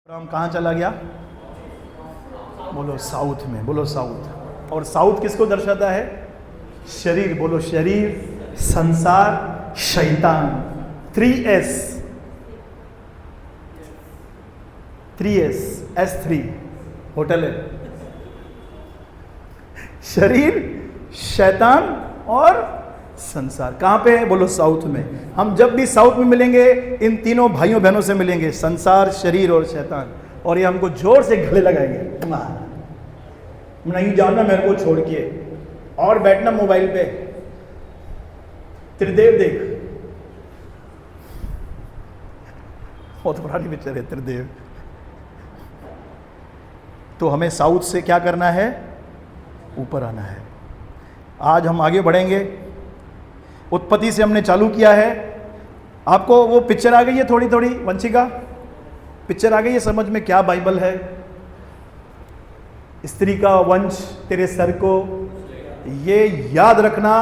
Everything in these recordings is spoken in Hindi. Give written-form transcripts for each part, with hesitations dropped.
हम कहाँ चला गया? बोलो साउथ में, बोलो साउथ। और साउथ किसको दर्शाता है? शरीर, बोलो शरीर, संसार, शैतान। 3S, 3S, S3 होटल है। शरीर, शैतान और संसार कहाँ पे है? बोलो साउथ में। हम जब भी साउथ में मिलेंगे इन तीनों भाइयों बहनों से मिलेंगे, संसार, शरीर और शैतान, और ये हमको जोर से गले लगाएंगे। नहीं जाना मेरे को छोड़ के और बैठना मोबाइल पे, त्रिदेव देख। बहुत पुरानी पिक्चर है त्रिदेव। तो हमें साउथ से क्या करना है? ऊपर आना है। आज हम आगे बढ़ेंगे। उत्पत्ति से हमने चालू किया है। आपको वो पिक्चर आ गई है थोड़ी थोड़ी, वंशिका पिक्चर आ गई है समझ में? क्या बाइबल है? स्त्री का वंश तेरे सर को, ये याद रखना।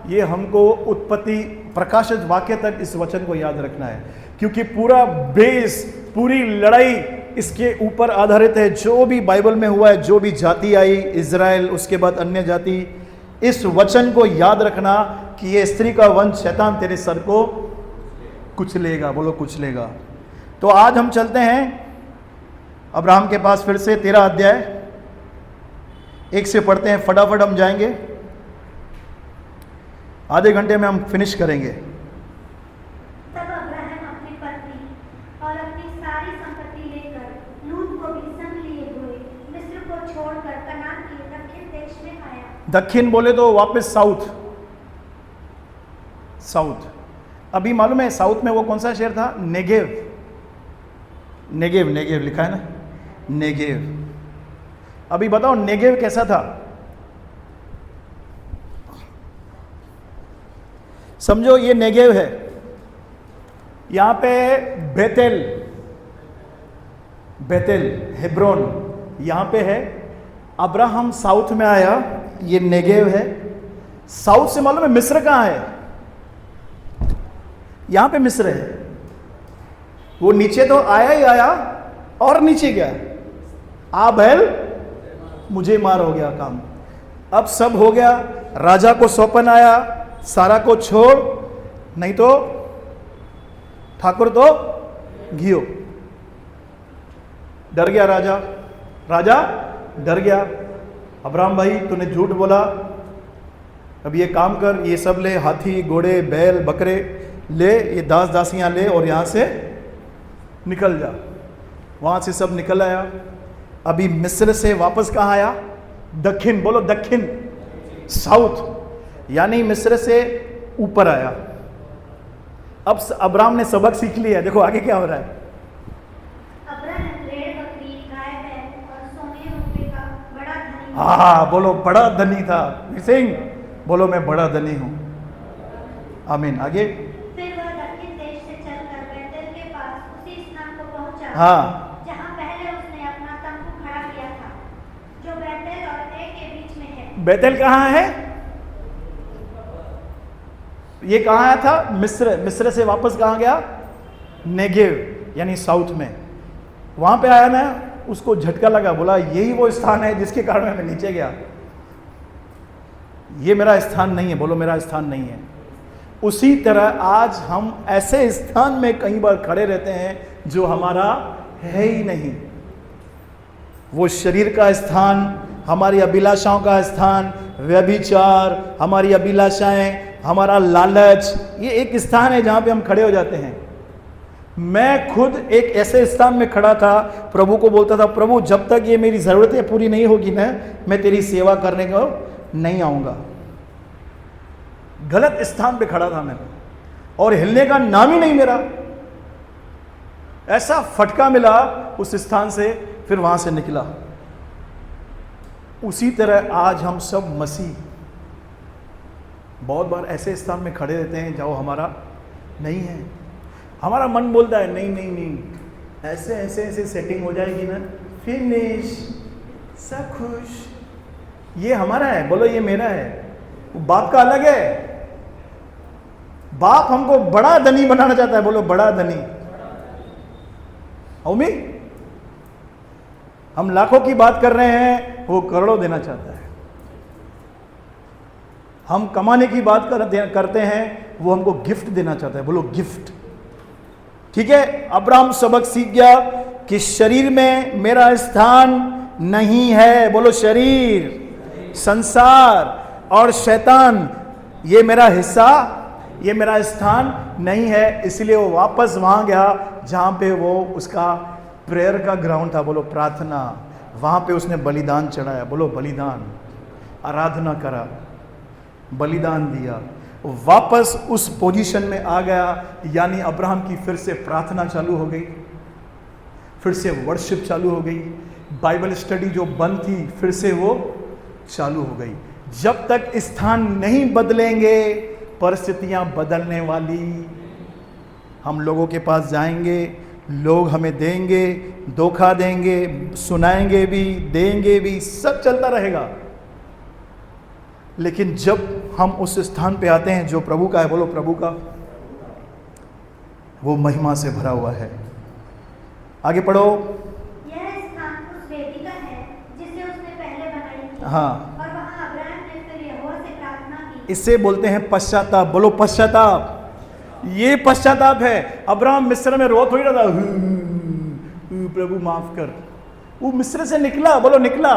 ये हमको उत्पत्ति प्रकाशित वाक्य तक इस वचन को याद रखना है, क्योंकि पूरा बेस, पूरी लड़ाई इसके ऊपर आधारित है। जो भी बाइबल में हुआ है, जो भी जाति आई, इजराइल, उसके बाद अन्य जाति, इस वचन को याद रखना कि ये स्त्री का वंश शैतान तेरे सर को कुचलेगा। बोलो कुचलेगा। तो आज हम चलते हैं अब्राहम के पास फिर से। 13 अध्याय 1 से पढ़ते हैं, फटाफट हम जाएंगे। आधे घंटे में हम फिनिश करेंगे। तब अब्राहम अपनी पत्नी और अपनी सारी संपत्ति लेकर लूत को भी संग लिए हुए मिस्र को छोड़कर कनान के दक्षिण देश में आया। दक्षिण बोले तो वापस साउथ, साउथ। अभी मालूम है साउथ में वो कौन सा शहर था? नेगेव। नेगेव, नेगेव लिखा है ना, नेगेव। अभी बताओ नेगेव कैसा था? समझो ये नेगेव है। यहां पे बेतेल, बेतेल, हेब्रोन यहां पे है। अब्राहम साउथ में आया, ये नेगेव है। साउथ से मालूम है मिस्र कहां है? यहां पे मिस्र है। वो नीचे तो आया ही आया और नीचे गया। आबेल मुझे मार हो गया काम। अब सब हो गया। राजा को सौंपन आया, सारा को छोड़, नहीं तो ठाकुर तो घियो। डर गया राजा, राजा डर गया। अब्राहम भाई तूने झूठ बोला, अब ये काम कर, ये सब ले, हाथी, घोड़े, बैल, बकरे ले, ये दास दासियां ले और यहां से निकल जा। वहां से सब निकल आया। अभी मिस्र से वापस कहां आया? दक्षिण, बोलो दक्षिण, साउथ, यानी मिस्र से ऊपर आया। अब अब्राहम ने सबक सीख लिया। देखो आगे क्या हो रहा है। अब्राहम भेड़, बकरी, गाय, बैल और सोने रुपये का बड़ा धनी। हाँ बोलो बड़ा धनी था। सिंह बोलो मैं बड़ा धनी हूं। आमीन। आगे। फिर वह दक्षिण देश से चलकर बेतेल के पास उसी स्थान को पहुंचा, हाँ, जहां पहले उसने अपना तंबू खड़ा किया था, जो बेतेल और ए के बीच में है। बेतेल कहाँ है? ये कहाँ आया था? मिस्र। मिस्र से वापस कहाँ गया? नेगेव, यानी साउथ में। वहां पे आया ना, उसको झटका लगा, बोला यही वो स्थान है जिसके कारण मैं नीचे गया। ये मेरा स्थान नहीं है। बोलो मेरा स्थान नहीं है। उसी तरह आज हम ऐसे स्थान में कई बार खड़े रहते हैं जो हमारा है ही नहीं। वो शरीर का स्थान, हमारी अभिलाषाओं का स्थान, व्यभिचार, हमारी अभिलाषाएं, हमारा लालच, ये एक स्थान है जहां पे हम खड़े हो जाते हैं। मैं खुद एक ऐसे स्थान में खड़ा था, प्रभु को बोलता था, प्रभु जब तक ये मेरी जरूरतें पूरी नहीं होगी ना, मैं तेरी सेवा करने को नहीं आऊंगा। गलत स्थान पे खड़ा था मैं, और हिलने का नाम ही नहीं मेरा। ऐसा फटका मिला उस स्थान से, फिर वहां से निकला। उसी तरह आज हम सब मसीह बहुत बार ऐसे स्थान में खड़े रहते हैं जहाँ हमारा नहीं है। हमारा मन बोलता है नहीं नहीं नहीं, ऐसे ऐसे ऐसे सेटिंग हो जाएगी ना, फिनिश, सब खुश, ये हमारा है। बोलो ये मेरा है। बाप का अलग है। बाप हमको बड़ा धनी बनाना चाहता है। बोलो बड़ा धनी। ओमी हम लाखों की बात कर रहे हैं, वो करोड़ों देना चाहता है। हम कमाने की बात करते हैं, वो हमको गिफ्ट देना चाहता है। बोलो गिफ्ट। ठीक है, अब्राहम सबक सीख गया कि शरीर में मेरा स्थान नहीं है। बोलो शरीर, संसार और शैतान ये मेरा हिस्सा, ये मेरा स्थान नहीं है। इसलिए वो वापस वहां गया जहां पे वो उसका प्रेयर का ग्राउंड था। बोलो प्रार्थना। वहां पे उसने बलिदान चढ़ाया। बोलो बलिदान, आराधना करा, बलिदान दिया, वापस उस पोजीशन में आ गया। यानी अब्राहम की फिर से प्रार्थना चालू हो गई, फिर से वर्शिप चालू हो गई, बाइबल स्टडी जो बंद थी फिर से वो चालू हो गई। जब तक स्थान नहीं बदलेंगे, परिस्थितियां बदलने वाली। हम लोगों के पास जाएंगे, लोग हमें देंगे, धोखा देंगे, सुनाएंगे भी, देंगे भी, सब चलता रहेगा। लेकिन जब हम उस स्थान पे आते हैं जो प्रभु का है, बोलो प्रभु का, वो महिमा से भरा हुआ है। आगे पढ़ो। यह स्थान उस वेदी का है जिसे उसने पहले बनाई थी। हाँ, और वहां अब्राहम ने फिर यहोवा से प्रार्थना की। इसे बोलते हैं पश्चाताप। बोलो पश्चाताप। ये पश्चाताप है। अब्राहम मिस्र में रो थोड़ी रहा था, प्रभु माफ कर। वो मिस्र से निकला। बोलो निकला।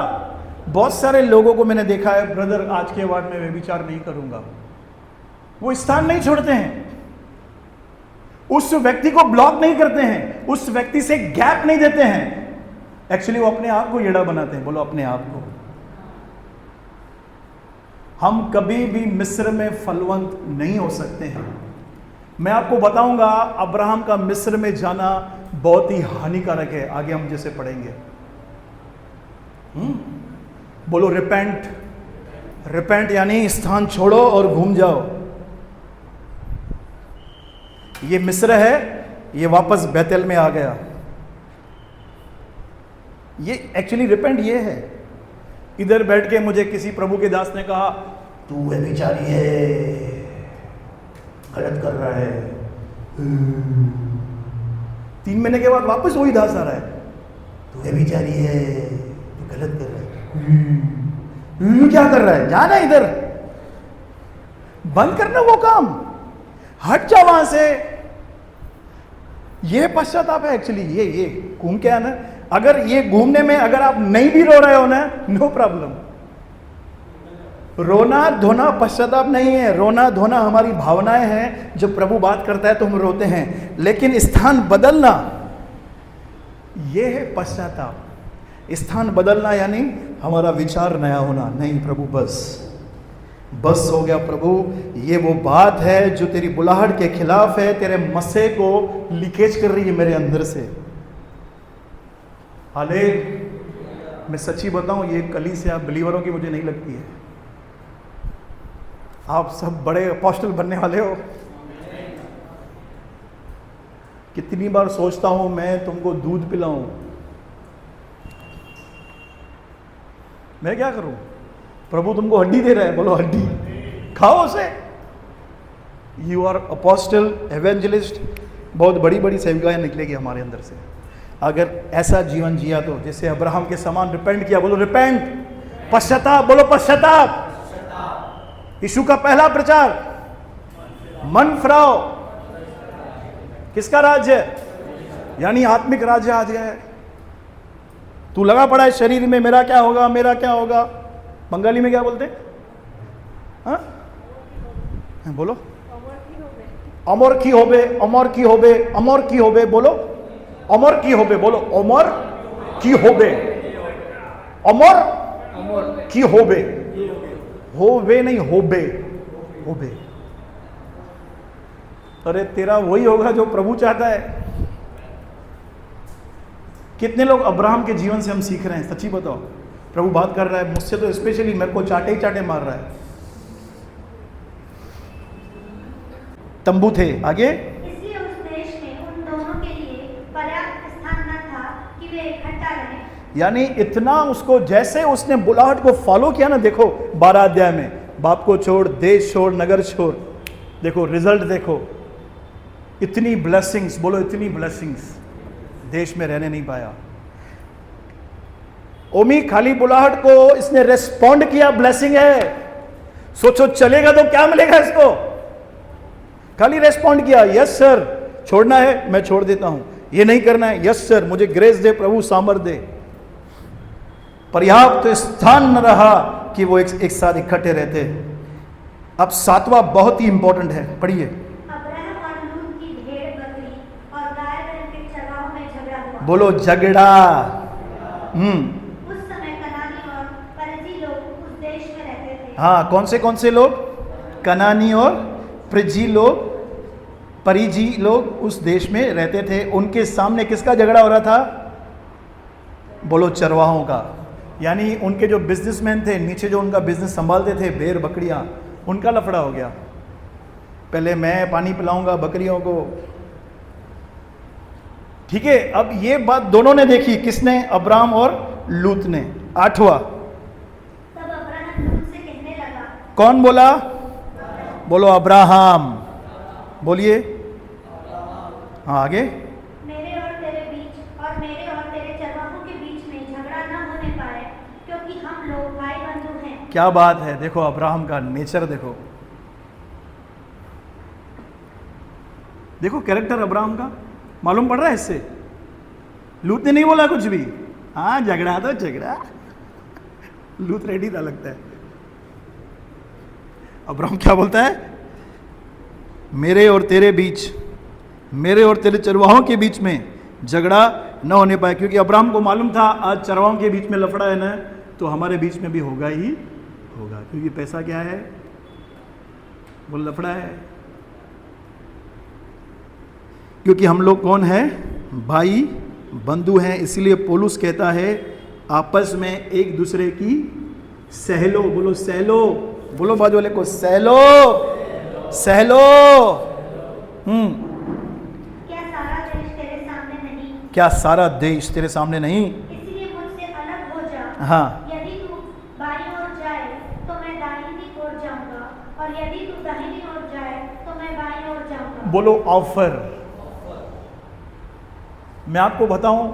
बहुत सारे लोगों को मैंने देखा है, ब्रदर आज के बाद मैं व्यभिचार नहीं करूंगा। वो स्थान नहीं छोड़ते हैं, उस व्यक्ति को ब्लॉक नहीं करते हैं, उस व्यक्ति से गैप नहीं देते हैं। एक्चुअली वो अपने आप को येड़ा बनाते हैं। बोलो अपने आप को। हम कभी भी मिस्र में फलवंत नहीं हो सकते हैं। मैं आपको बताऊंगा, अब्राहम का मिस्र में जाना बहुत ही हानिकारक है। आगे हम जैसे पढ़ेंगे। बोलो रिपेंट। रिपेंट यानी स्थान छोड़ो और घूम जाओ। ये मिस्र है, ये वापस बैतल में आ गया। ये एक्चुअली रिपेंट ये है। इधर बैठ के मुझे किसी प्रभु के दास ने कहा, तू व्यभिचारी है, गलत कर रहा है। 3 महीने के बाद वापस वही दास आ रहा है, तू व्यभिचारी है, तू गलत कर रहा है। क्या कर रहा है? जाना इधर, बंद करना वो काम, हट जा वहां से। ये पश्चाताप है एक्चुअली। ये घूम के आना। अगर ये घूमने में अगर आप नहीं भी रो रहे हो ना, नो प्रॉब्लम। रोना धोना पश्चाताप नहीं है। रोना धोना हमारी भावनाएं हैं। जब प्रभु बात करता है तो हम रोते हैं, लेकिन स्थान बदलना यह है पश्चाताप। स्थान बदलना यानी हमारा विचार नया होना। नहीं प्रभु, बस हो गया प्रभु। ये वो बात है जो तेरी बुलाहट के खिलाफ है, तेरे मस्से को लीकेज कर रही है मेरे अंदर से। हाले मैं सच्ची बताऊं, ये कलीसिया बिलीवरों की मुझे नहीं लगती है। आप सब बड़े अपोस्टल बनने वाले हो। कितनी बार सोचता हूं मैं तुमको दूध पिलाऊं, मैं क्या करूं? प्रभु तुमको हड्डी दे रहा है। बोलो हड्डी, खाओ उसे। You are apostle, evangelist. बहुत बड़ी बड़ी सेविकाएं निकलेगी हमारे अंदर से अगर ऐसा जीवन जिया तो, जैसे अब्राहम के समान रिपेंट किया। बोलो रिपेंट, पश्चाताप। बोलो पश्चाताप। यीशु का पहला प्रचार, मन फिराओ। किसका राज्य? यानी आत्मिक राज्य आ गया है। तू लगा पड़ा है शरीर में, मेरा क्या होगा, मेरा क्या होगा। बंगाली में क्या बोलते? हाँ बोलो, अमर की होबे, अमर की होबे, अमर की होबे। बोलो अमर की होबे। बोलो अमर की होबे, अमर की होबे। होबे नहीं, होबे, होबे। अरे तेरा वही होगा जो प्रभु चाहता है। कितने लोग अब्राहम के जीवन से हम सीख रहे हैं? सच्ची बताओ। प्रभु बात कर रहा है मुझसे तो स्पेशली, मेरे को चाटे ही चाटे मार रहा है। तंबू थे। आगे, इसलिए उस देश में उन दोनों के लिए पर्याप्त स्थान न था कि वे इकट्ठा रहें। यानी इतना उसको, जैसे उसने बुलाहट को फॉलो किया ना, देखो 12 अध्याय में, बाप को छोड़, देश छोड़, नगर छोड़, देखो रिजल्ट देखो। इतनी ब्लेसिंग्स, बोलो इतनी ब्लेसिंग्स। देश में रहने नहीं पाया। ओमी खाली बुलाहट को इसने रेस्पॉन्ड किया, ब्लेसिंग है। सोचो चलेगा तो क्या मिलेगा इसको, खाली रेस्पॉन्ड किया, यस सर, छोड़ना है मैं छोड़ देता हूं, ये नहीं करना है, यस सर, मुझे ग्रेस दे प्रभु, सामर्थ दे। पर्याप्त स्थान न रहा कि वो एक साथ इकट्ठे रहते। अब 7वां बहुत ही इंपॉर्टेंट है, पढ़िए। अब्राहम और लूत की भेड़ बकरी और गाय बैल के चराहों में झगड़ा हुआ। बोलो झगड़ा। उस समय कनानी और परिजी लोग उस देश में रहते थे। हाँ, कौन से लोग? कनानी और परिजी लोग, परिजी लोग उस देश में रहते थे। उनके सामने किसका झगड़ा हो रहा था? बोलो चरवाहों का। यानी उनके जो बिजनेसमैन थे, नीचे जो उनका बिजनेस संभालते थे, भेड़ बकरियां, उनका लफड़ा हो गया। पहले मैं पानी पिलाऊंगा बकरियों को, ठीक है। अब ये बात दोनों ने देखी, किसने? अब्राहम और लूत ने। 8वां, तब अब्राहम लूत से कहने लगा। कौन बोला? बोलो अब्राहम, बोलिए। हाँ आगे। मेरे और तेरे बीच और मेरे और तेरे चरवाहों के बीच में झगड़ा न होने पाए, क्योंकि हम लोग भाई बंधु हैं। क्या बात है, देखो अब्राहम का नेचर, देखो देखो कैरेक्टर अब्राहम का मालूम पड़ रहा है इससे। लूत ने नहीं बोला कुछ भी, हाँ झगड़ा तो झगड़ा, लूत रेडी था लगता है। अब्राहम क्या बोलता है? मेरे और तेरे बीच, मेरे और तेरे चरवाहों के बीच में झगड़ा न होने पाए, क्योंकि अब्राहम को मालूम था आज चरवाहों के बीच में लफड़ा है ना, तो हमारे बीच में भी होगा ही होगा, क्योंकि पैसा क्या है? वो लफड़ा है। क्योंकि हम लोग कौन है? भाई बंधु हैं। इसलिए पौलुस कहता है आपस में एक दूसरे की सहलो। बोलो सहलो, बोलो बाजू वाले को सहलो, सहलो। क्या सारा देश तेरे सामने नहीं? क्या सारा देश तेरे सामने नहीं? इसलिए मुझसे अलग हो जा। हाँ, यदि तू बाईं ओर जाए तो मैं दाहिनी ओर जाऊंगा, और यदि तू दाहिनी ओर जाए तो मैं बाईं ओर जाऊंगा। बोलो ऑफर। मैं आपको बताऊं,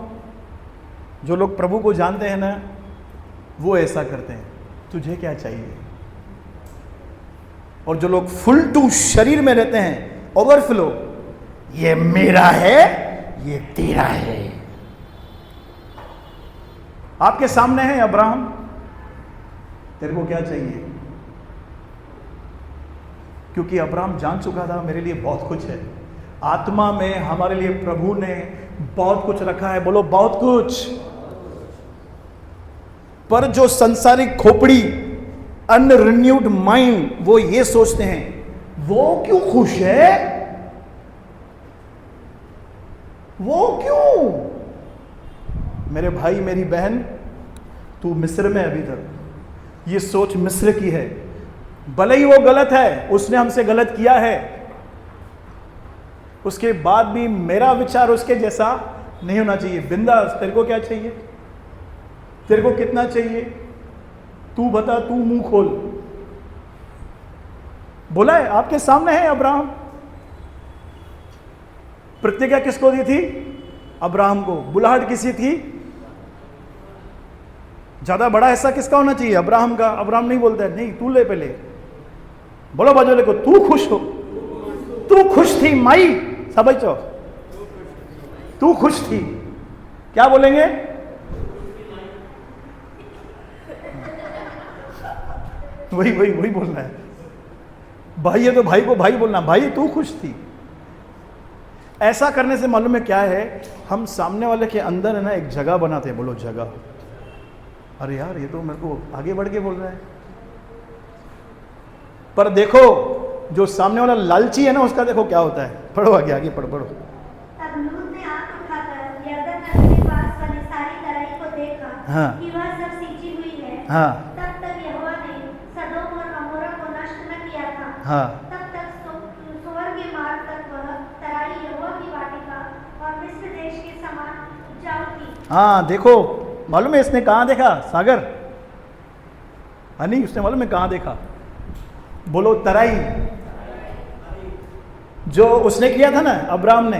जो लोग प्रभु को जानते हैं ना, वो ऐसा करते हैं, तुझे क्या चाहिए? और जो लोग फुल टू शरीर में रहते हैं, ओवरफ्लो, ये मेरा है, ये तेरा है। आपके सामने है अब्राहम, तेरे को क्या चाहिए? क्योंकि अब्राहम जान चुका था मेरे लिए बहुत कुछ है। आत्मा में हमारे लिए प्रभु ने बहुत कुछ रखा है। बोलो बहुत कुछ। पर जो संसारिक खोपड़ी, अनरिन्यूड माइंड, वो ये सोचते हैं वो क्यों खुश है, वो क्यों? मेरे भाई मेरी बहन, तू मिस्र में अभी तक, ये सोच मिस्र की है। भले ही वो गलत है, उसने हमसे गलत किया है, उसके बाद भी मेरा विचार उसके जैसा नहीं होना चाहिए। बिंदास, तेरे को क्या चाहिए? तेरे को कितना चाहिए? तू बता, तू मुंह खोल। बोला है, आपके सामने है अब्राहम। प्रतिज्ञा किसको दी थी? अब्राहम को। बुलाहट किसी थी? ज्यादा बड़ा हिस्सा किसका होना चाहिए? अब्राहम का। अब्राहम नहीं बोलता है, नहीं तू ले पहले। बोलो बाजू को, तू खुश हो, तू खुश थी माई, समझ चो, तू खुश थी। क्या बोलेंगे? वही वही वही बोलना है। भाई है तो भाई को भाई बोलना, भाई तू खुश थी। ऐसा करने से मालूम है क्या है? हम सामने वाले के अंदर है ना एक जगह बनाते हैं। बोलो जगह। अरे यार ये तो मेरे को आगे बढ़ के बोल रहा है। पर देखो जो सामने वाला लालची है ना, उसका देखो क्या होता है। पढ़ो आगे, आगे पढ़ो पढ़ो। तब लूत ने आंख उठाकर यरदन नदी के पास वाली सारी तराई को देखा, हाँ। कि वह सब सींची हुई है। हाँ तब तक यहोवा ने सदोम और अमोरा को नष्ट न किया था। हाँ तब तक सुअर के मार्ग तक वह तराई यहोवा की वाटिका और मिस्र देश के समान उपजाऊ थी। हाँ, देखो मालूम है इसने कहाँ देखा? सागर हनी, उसने मालूम है कहाँ देखा? बोलो तराई। जो उसने किया था ना अब्राहम ने,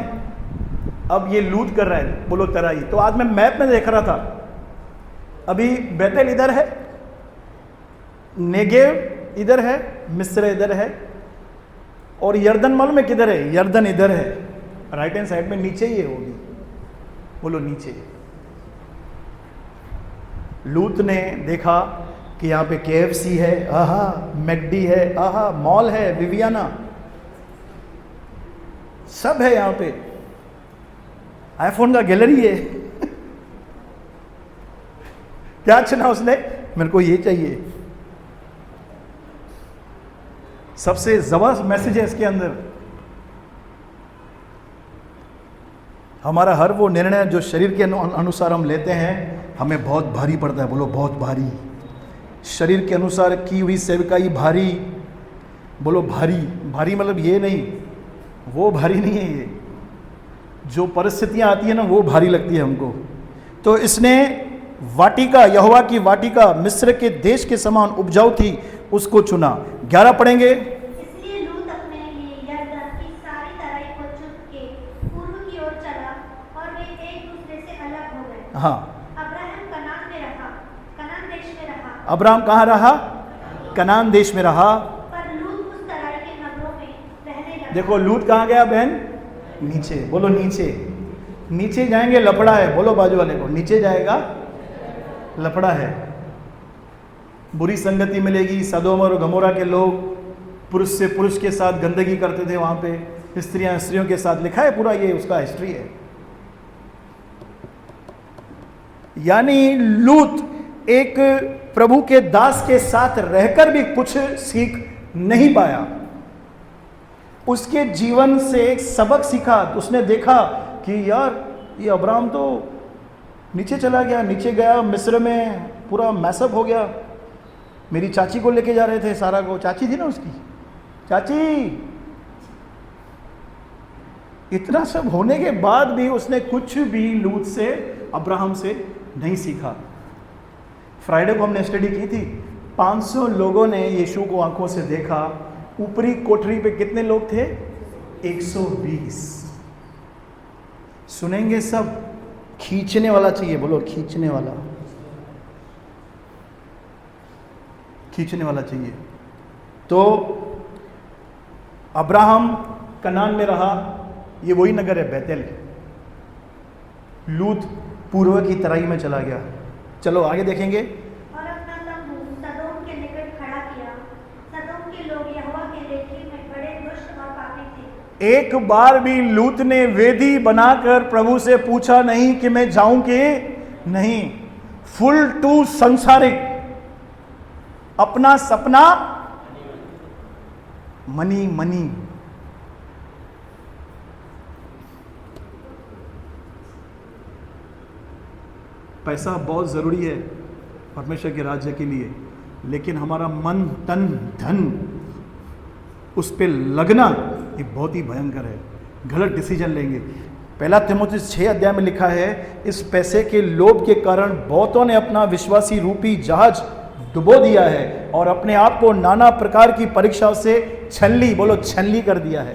अब ये लूत कर रहा है। बोलो तराई। तो आज मैं मैप में देख रहा था, अभी बेतेल इधर है, नेगेव इधर है, मिस्र इधर है, और यर्दन मालूम है किधर है? यर्दन इधर है, राइट हैंड साइड में नीचे ही होगी। बोलो नीचे। लूत ने देखा कि यहाँ पे KFC है, आहा, मैकडी है, आहा, मॉल है, विवियाना, सब है यहाँ पे, आईफोन का गैलरी है। क्या चुना उसने? मेरे को ये चाहिए। सबसे जबरदस्त मैसेज है इसके अंदर। हमारा हर वो निर्णय जो शरीर के अनुसार हम लेते हैं, हमें बहुत भारी पड़ता है। बोलो बहुत भारी। शरीर के अनुसार की हुई सेवकाई भारी। बोलो भारी। भारी मतलब ये नहीं, वो भारी नहीं है, ये जो परिस्थितियां आती है ना, वो भारी लगती है हमको। तो इसने वाटिका, यहोवा की वाटिका मिस्र के देश के समान उपजाऊ थी, उसको चुना। 11 पढ़ेंगे। इसलिए लूत अपने लिए यरदन की सारी तराई को चुन के पूर्व की ओर चला और वे एक दूसरे से अलग हो गए। हाँ, अब्राहम कनान में रहा, कनान देश में रहा, अब्राहम कहाँ रहा? कनान देश में रहा। पर लूत उस तराई के नगरों में रहने लगा। देखो लूत कहाँ गया बहन? नीचे। बोलो नीचे। नीचे जाएंगे लफड़ा है। बोलो बाजू वाले को, नीचे जाएगा लफड़ा है, बुरी संगति मिलेगी। सदोम और गमोरा के लोग पुरुष से पुरुष के साथ गंदगी करते थे, वहां पे स्त्रियां स्त्रियों के साथ, लिखा है पूरा, ये उसका हिस्ट्री है। यानी लूत एक प्रभु के दास के साथ रहकर भी कुछ सीख नहीं पाया। उसके जीवन से एक सबक सीखा। तो उसने देखा कि यार ये अब्राहम तो नीचे चला गया, नीचे गया, मिस्र में पूरा मैसअप हो गया। मेरी चाची को लेके जा रहे थे, सारा को, चाची थी ना उसकी, चाची। इतना सब होने के बाद भी उसने कुछ भी लूत से, अब्राहम से नहीं सीखा। फ्राइडे को हमने स्टडी की थी, 500 लोगों ने यीशु को आंखों से देखा। ऊपरी कोठरी पे कितने लोग थे? 120। सुनेंगे सब। खींचने वाला चाहिए। बोलो खींचने वाला, खींचने वाला चाहिए। तो अब्राहम कनान में रहा, ये वही नगर है बेतेल। लूत पूर्व की तराई में चला गया। चलो आगे देखेंगे। और अपना तंबू सदोम के निकट खड़ा किया। सदोम के लोग यहोवा के लेखे में बड़े दुष्ट और पापी थे। एक बार भी लूत ने वेदी बनाकर प्रभु से पूछा नहीं कि मैं जाऊं कि नहीं। फुल टू संसारिक, अपना सपना मनी मनी। पैसा बहुत जरूरी है परमेश्वर के राज्य के लिए, लेकिन हमारा मन, तन, धन उस पे लगना ये बहुत ही भयंकर है। गलत डिसीजन लेंगे। पहला तीमुथियुस 6 अध्याय में लिखा है, इस पैसे के लोभ के कारण बहुतों ने अपना विश्वासी रूपी जहाज डुबो दिया है और अपने आप को नाना प्रकार की परीक्षा से छलनी, बोलो छलनी, कर दिया है।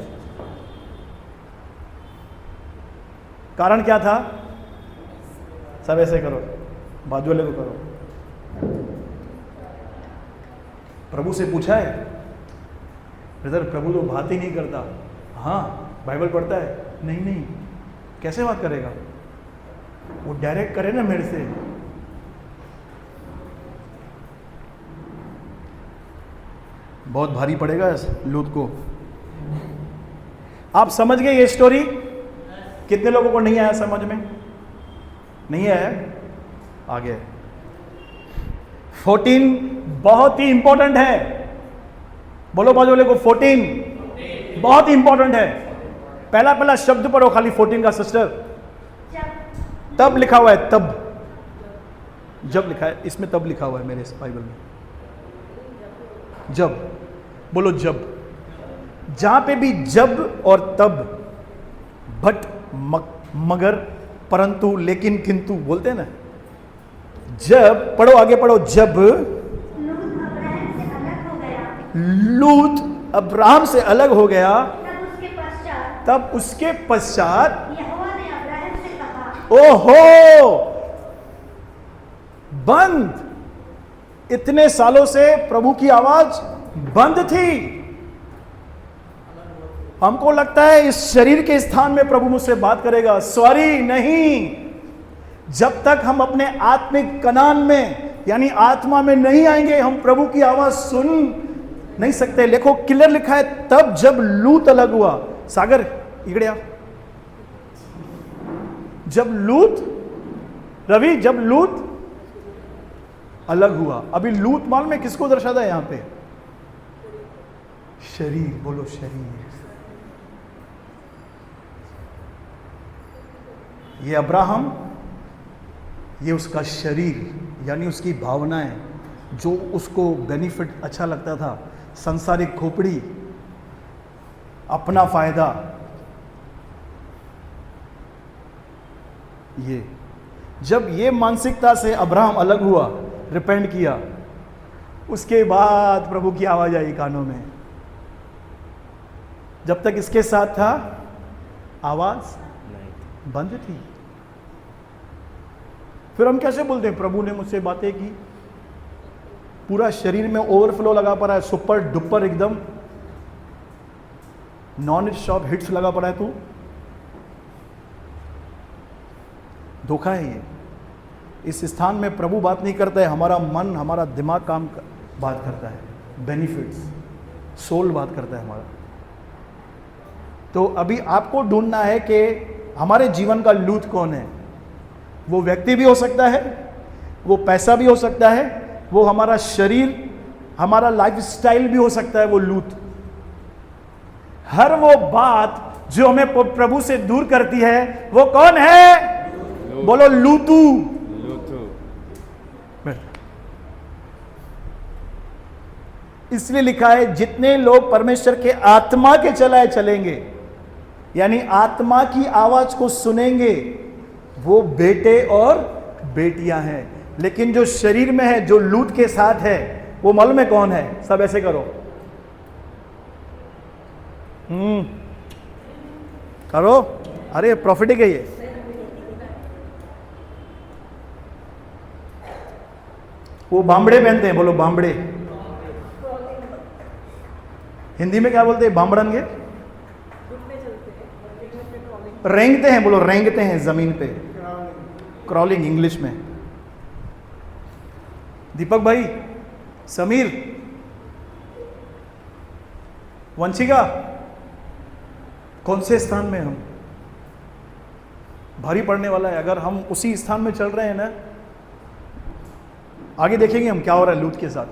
कारण क्या था? सब ऐसे करो, बाजू वाले को करो। प्रभु से पूछा है? ब्रदर प्रभु तो बात ही नहीं करता। हाँ, बाइबल पढ़ता है? नहीं नहीं, कैसे बात करेगा? वो डायरेक्ट करे ना मेरे से। बहुत भारी पड़ेगा लूत को। आप समझ गए ये स्टोरी? कितने लोगों को नहीं आया समझ में? नहीं आया? आगे 14 बहुत ही इंपॉर्टेंट है। बोलो बाजू वाले को, 14 बहुत ही इंपॉर्टेंट है। पहला शब्द पढ़ो खाली 14 का सिस्टर। तब लिखा हुआ है, तब। जब लिखा है, इसमें तब लिखा हुआ है मेरे बाइबल में। जब, बोलो जब। जहां पे भी जब और तब, बट, मगर, परंतु, लेकिन, किंतु बोलते हैं ना। जब, पढ़ो आगे पढ़ो। जब लूत अब्राहम से अलग हो गया, तब उसके पश्चात यहोवा ने अब्राहम से कहा, ओहो, बंद। इतने सालों से प्रभु की आवाज बंद थी। हमको लगता है इस शरीर के स्थान में प्रभु मुझसे बात करेगा। सॉरी, नहीं। जब तक हम अपने आत्मिक कनान में यानी आत्मा में नहीं आएंगे, हम प्रभु की आवाज सुन नहीं सकते। देखो क्लियर लिखा है, तब जब लूत अलग हुआ। सागर इकड़े आ। जब लूत अलग हुआ। अभी लूत माल में किसको दर्शाता है यहां पे? शरीर। बोलो शरीर। ये अब्राहम, ये उसका शरीर यानी उसकी भावनाएं, जो उसको बेनिफिट अच्छा लगता था, संसारिक खोपड़ी, अपना फायदा, ये जब ये मानसिकता से अब्राहम अलग हुआ, रिपेंट किया, उसके बाद प्रभु की आवाज आई कानों में। जब तक इसके साथ था आवाज बंद थी। फिर हम कैसे बोलते हैं प्रभु ने मुझसे बातें की, पूरा शरीर में ओवरफ्लो लगा पड़ा है, सुपर डुपर एकदम नॉन स्टॉप हिट्स लगा पड़ा है। तू धोखा है ये। इस स्थान में प्रभु बात नहीं करता है, हमारा मन, हमारा दिमाग बात करता है, बेनिफिट्स, सोल बात करता है हमारा। तो अभी आपको ढूंढना है कि हमारे जीवन का लूत कौन है। वो व्यक्ति भी हो सकता है, वो पैसा भी हो सकता है, वो हमारा शरीर, हमारा लाइफस्टाइल भी हो सकता है वो लूत। हर वो बात जो हमें प्रभु से दूर करती है, वो कौन है? बोलो लूतू। इसलिए लिखा है, जितने लोग परमेश्वर के आत्मा के चलेंगे, यानी आत्मा की आवाज को सुनेंगे, वो बेटे और बेटियां हैं। लेकिन जो शरीर में है, जो लूत के साथ है, वो मालूम है कौन है? सब ऐसे करो, करो। अरे प्रॉफिटिक है ये। वो बामड़े पहनते हैं। बोलो बामड़े। हिंदी में क्या बोलते हैं? बामड़नगे। रेंगते हैं। बोलो रेंगते हैं जमीन पे। क्रॉलिंग इंग्लिश में। दीपक भाई, समीर, वंशिका, कौन से स्थान में हम? भारी पड़ने वाला है अगर हम उसी स्थान में चल रहे हैं ना। आगे देखेंगे हम क्या हो रहा है लूत के साथ।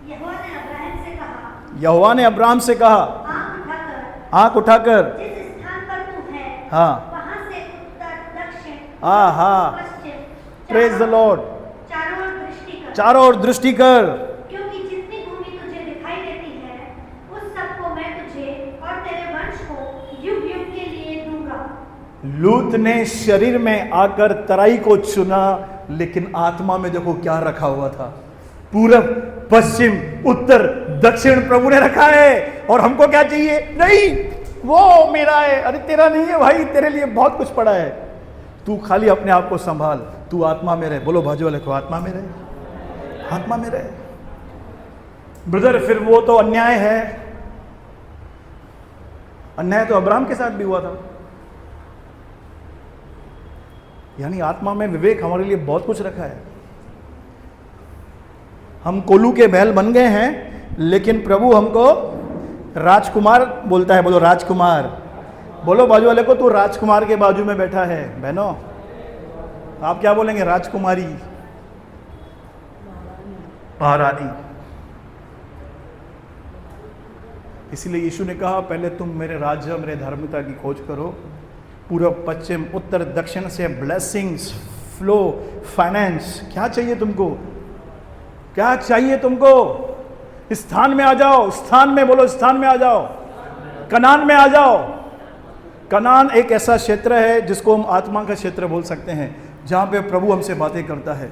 यहोवा ने अब्राहम से कहा, यहोवा ने अब्राहम से कहा, आंख उठाकर जिस स्थान पर तू है, हाँ, वहां से उत्तर, दक्षिण, पश्चिम, प्रेज द लॉर्ड, चारों ओर दृष्टि कर, क्योंकि जितनी भूमि तुझे दिखाई देती है, उस सब को मैं तुझे और तेरे वंश को युग युग के लिए दूंगा। लूत ने शरीर में आकर तराई को चुना, लेकिन आत्मा में देखो क्या रखा हुआ था। पूरब, पश्चिम, उत्तर, दक्षिण प्रभु ने रखा है। और हमको क्या चाहिए? नहीं, वो मेरा है। अरे तेरा नहीं है भाई, तेरे लिए बहुत कुछ पड़ा है। तू खाली अपने आप को संभाल, तू आत्मा में रहे। बोलो बाजू वाले को, आत्मा में रहे, आत्मा में रहे। ब्रदर, फिर वो तो अन्याय है। अन्याय तो अब्राहम के साथ भी हुआ था। यानी आत्मा में विवेक हमारे लिए बहुत कुछ रखा है। हम कोलू के बैल बन गए हैं, लेकिन प्रभु हमको राजकुमार बोलता है। बोलो राजकुमार। बोलो बाजू वाले को, तू राजकुमार के बाजू में बैठा है। बहनों, आप क्या बोलेंगे? राजकुमारी, महारानी। इसलिए यीशु ने कहा, पहले तुम मेरे राज्य, मेरे धार्मिकता की खोज करो। पूरब, पश्चिम, उत्तर, दक्षिण से ब्लेसिंग्स फ्लो, फाइनेंस। क्या चाहिए तुमको? क्या चाहिए तुमको? स्थान में आ जाओ। स्थान में, बोलो स्थान में आ जाओ। कनान में आ जाओ। कनान एक ऐसा क्षेत्र है जिसको हम आत्मा का क्षेत्र बोल सकते हैं, जहां पे प्रभु हमसे बातें करता है।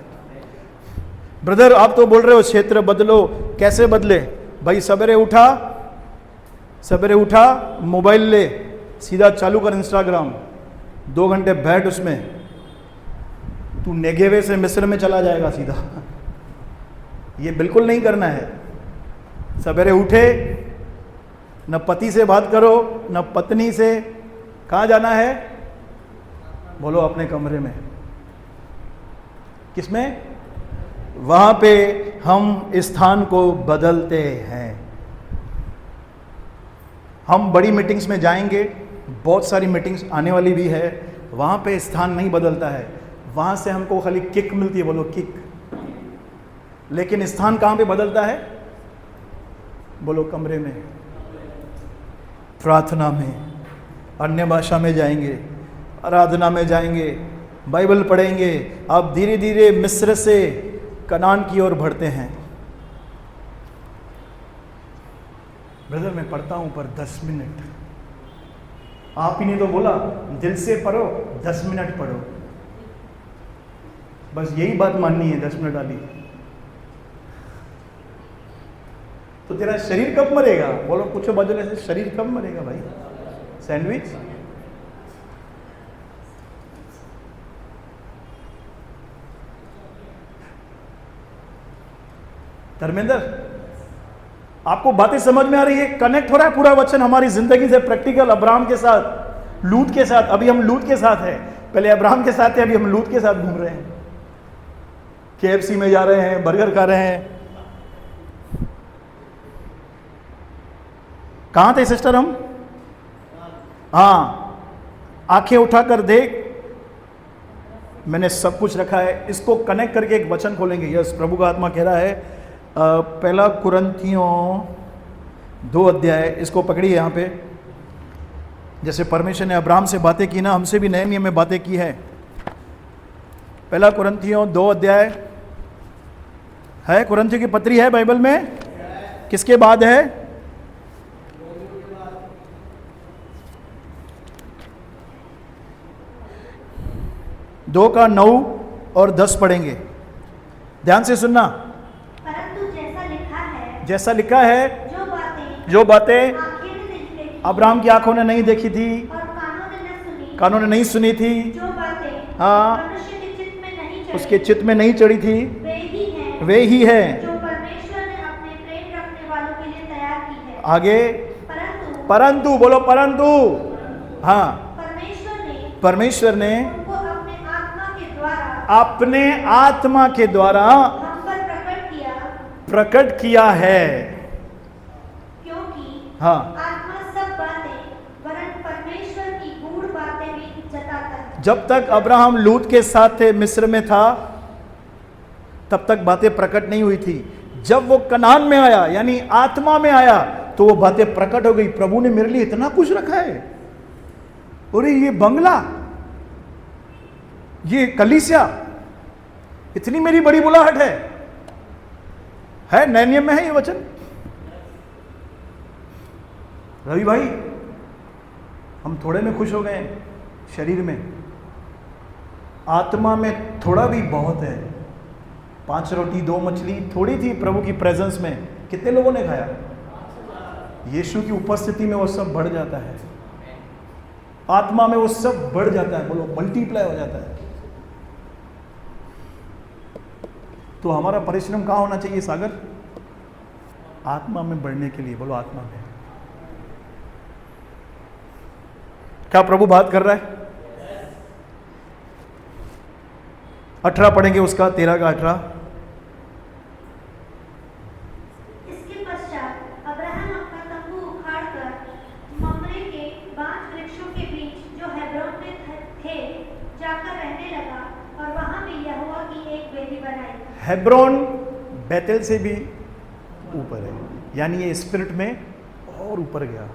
ब्रदर, आप तो बोल रहे हो क्षेत्र बदलो। कैसे बदले भाई? सवेरे उठा, मोबाइल ले, सीधा चालू कर इंस्टाग्राम, 2 घंटे बैठ उसमें। तू नेगेवे से मिस्र में चला जाएगा सीधा। ये बिल्कुल नहीं करना है। सवेरे उठे, न पति से बात करो न पत्नी से। कहाँ जाना है? बोलो अपने कमरे में। किसमें? वहां पे हम स्थान को बदलते हैं। हम बड़ी मीटिंग्स में जाएंगे, बहुत सारी मीटिंग्स आने वाली भी है, वहां पे स्थान नहीं बदलता है। वहां से हमको खाली किक मिलती है, बोलो किक। लेकिन स्थान कहां पे बदलता है? बोलो कमरे में, प्रार्थना में, अन्य भाषा में जाएंगे, आराधना में जाएंगे, बाइबल पढ़ेंगे। आप धीरे धीरे मिस्र से कनान की ओर बढ़ते हैं। ब्रदर मैं पढ़ता हूं पर 10 मिनट। आप ही ने तो बोला दिल से पढ़ो, 10 मिनट पढ़ो। बस यही बात माननी है 10 मिनट वाली। तो तेरा शरीर कब मरेगा? बोलो पूछो बाजू से, शरीर कब मरेगा भाई? सैंडविच? धर्मेंद्र आपको बातें समझ में आ रही है? कनेक्ट हो रहा है पूरा वचन हमारी जिंदगी से, प्रैक्टिकल। अब्राहम के साथ, लूत के साथ। अभी हम लूत के साथ हैं, पहले अब्राहम के साथ थे, अभी हम लूत के साथ घूम रहे हैं। KFC में जा रहे हैं, बर्गर खा रहे हैं। कहां थे सिस्टर हम? हाँ, आंखें उठाकर देख, मैंने सब कुछ रखा है। इसको कनेक्ट करके एक वचन खोलेंगे। यस, प्रभु का आत्मा कह रहा है। पहला कुरिन्थियों 2 अध्याय, इसको पकड़िए यहाँ पे। जैसे परमेश्वर ने अब्राहम से बातें की ना, हमसे भी नए नियम में बातें की है। पहला कुरिन्थियों 2 अध्याय है, कुरिन्थियों की पत्री है बाइबल में। किसके बाद है? 2 का 9 और 10 पढ़ेंगे। ध्यान से सुनना। परंतु जैसा लिखा है, जो बातें अब्राहम की आंखों ने नहीं देखी थी और कानों ने नहीं सुनी थी, जो बातें हाँ, मनुष्य के चित्त में नहीं चढ़ी, उसके चित्त में नहीं चढ़ी थी, वे ही है जो परमेश्वर ने अपने प्रेम रखने वालों के लिए तैयार की है। आगे परंतु बोलो परंतु, हाँ, परमेश्वर ने उनको अपने आत्मा के द्वारा हम पर प्रकट किया है। क्योंकि हाँ, आत्मा सब बातें वरन परमेश्वर की गूढ़ बातें भी जताता है। जब तक अब्राहम लूत के साथ थे, मिस्र में था, तब तक बातें प्रकट नहीं हुई थी। जब वो कनान में आया, यानी आत्मा में आया, तो वो बातें प्रकट हो गई। प्रभु ने मेरे लिए इतना कुछ रखा है। अरे ये बंगला, ये कलीसिया, इतनी मेरी बड़ी बुलाहट है। नए नियम में है ये वचन। रवि भाई, हम थोड़े में खुश हो गए, शरीर में, आत्मा में थोड़ा भी बहुत है। 5 रोटी 2 मछली थोड़ी थी प्रभु की प्रेजेंस में। कितने लोगों ने खाया? यीशु की उपस्थिति में वो सब बढ़ जाता है। आत्मा में वो सब बढ़ जाता है, बोलो मल्टीप्लाई हो जाता है। तो हमारा परिश्रम कहाँ होना चाहिए सागर? आत्मा में बढ़ने के लिए। बोलो आत्मा में। क्या प्रभु बात कर रहा है? 18 पढ़ेंगे उसका, 13 का 18। इसके पश्चात अब्राहम अपना तंबू उखाड़कर मम्रे के बांज वृक्षों के बीच जो हेब्रोन में थे जाकर रहने लगा और वहां भी यहोवा की एक वेदी बनाई। हेब्रोन बैतल से भी ऊपर है, यानी ये स्पिरिट में और ऊपर गया।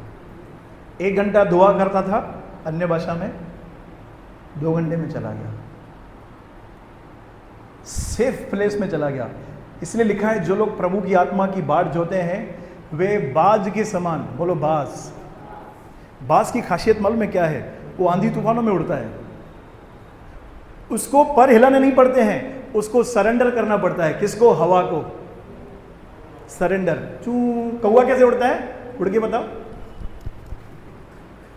1 घंटा दुआ करता था अन्य भाषा में, 2 घंटे में चला गया, सेफ प्लेस में चला गया। इसलिए लिखा है, जो लोग प्रभु की आत्मा की बाट जोते हैं वे बाज के समान। बोलो बाज। बाज की खासियत मालूम है क्या है? वो आंधी तूफानों में उड़ता है। उसको पर हिलाने नहीं पड़ते हैं, उसको सरेंडर करना पड़ता है। किसको? हवा को सरेंडर। चू, कौवा कैसे उड़ता है? उड़ के बताओ।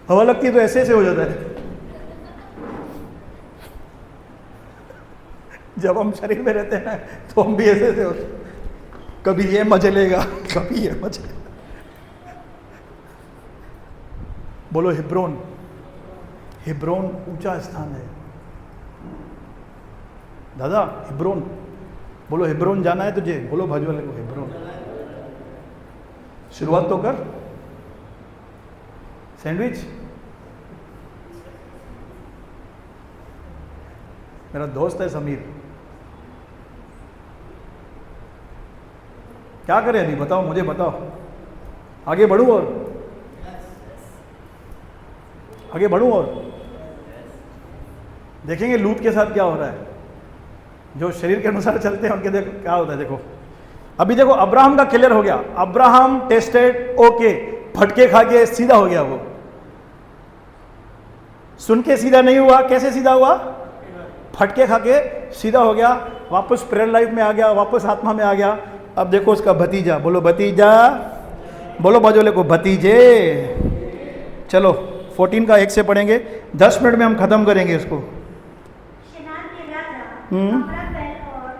हवा लगती है तो ऐसे ऐसे हो जाता है। जब हम शरीर में रहते हैं ना तो हम भी ऐसे ऐसे होते, कभी ये मचलेगा कभी ये मचलेगा। बोलो हिब्रोन। हिब्रोन ऊंचा स्थान है दादा, हिब्रोन। बोलो हिब्रोन जाना है तुझे, बोलो भाजू वाले को हिब्रोन। शुरुआत तो कर। सैंडविच, मेरा दोस्त है समीर, क्या करें अभी बताओ, मुझे बताओ। आगे बढ़ूं और आगे बढ़ूं और देखेंगे लूत के साथ क्या हो रहा है। जो शरीर के अनुसार चलते हैं उनके देखो क्या होता है। देखो अभी देखो अब्राहम का क्लियर हो गया, अब्राहम टेस्टेड ओके, फटके खा के सीधा हो गया। वो सुन के सीधा नहीं हुआ, कैसे सीधा हुआ? फटके खा के सीधा हो गया, वापस प्रेयर लाइफ में आ गया, वापस आत्मा में आ गया। अब देखो उसका भतीजा, बोलो भतीजा, बोलो बाजोले को भतीजे। चलो 14 का 1 से पढ़ेंगे, 10 मिनट में हम खत्म करेंगे इसको। शिनार के राजा अम्रापेल और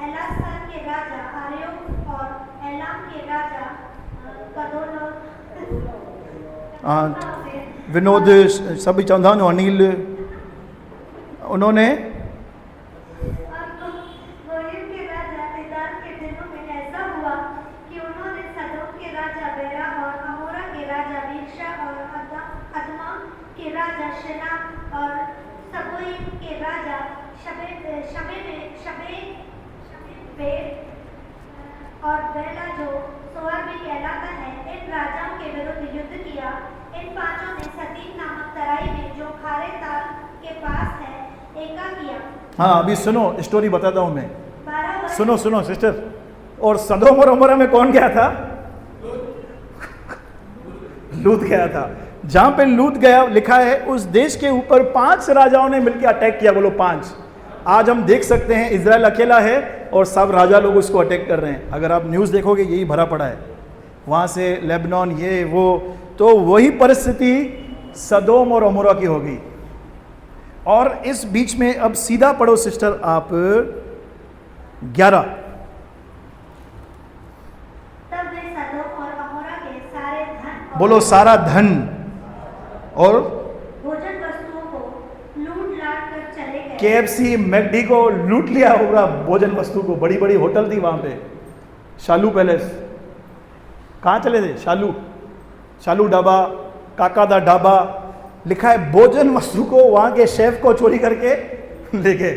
एलासार के राजा आर्योक और एलाम के राजा कदोलो विनोद सभी चौंधान अनिल, उन्होंने गोलिम के राजा तिदार के दिनों में ऐसा हुआ कि उन्होंने सदोम के राजा बेरा और अमोरा के राजा बीरशा और अदमा के राजा शेना और सबोइम के राजा शबे और बेला जो सोअर भी कहलाता है, इन राजाओं के विरुद्ध युद्ध किया। इन पांचों ने सतीम नामक तराई में जो खारे ताल के पास है एका किया। हाँ अभी सुनो स्टोरी बताता हूँ मैं, 12 वर्ष सुनो सुनो सिस्टर। और सदोम और अमोरा में कौन गया था? लूत गया था। जहां पे लूत गया लिखा है उस देश के ऊपर 5 राजाओं ने मिलकर अटैक किया। बोलो 5। आज हम देख सकते हैं इजराइल अकेला है और सब राजा लोग उसको अटैक कर रहे हैं। अगर आप न्यूज़ देखोगे यही भरा पड़ा है, वहां से लेबनान ये वो, तो वही परिस्थिति सदोम और अमोरा की होगी। और इस बीच में अब सीधा पढ़ो सिस्टर आप 11। तब वे सदोम और अमोरा के सारे धन और बोलो सारा धन और भोजन वस्तुओं को लूट लाट कर चले गए। KFC मैकडी को लूट लिया होगा, भोजन वस्तु को। बड़ी बड़ी होटल थी वहां पे, शालू पैलेस। कहाँ चले थे? शालू ढाबा, काका दा ढाबा। लिखा है भोजन वस्तु को वहां के शेफ को चोरी करके ले गए।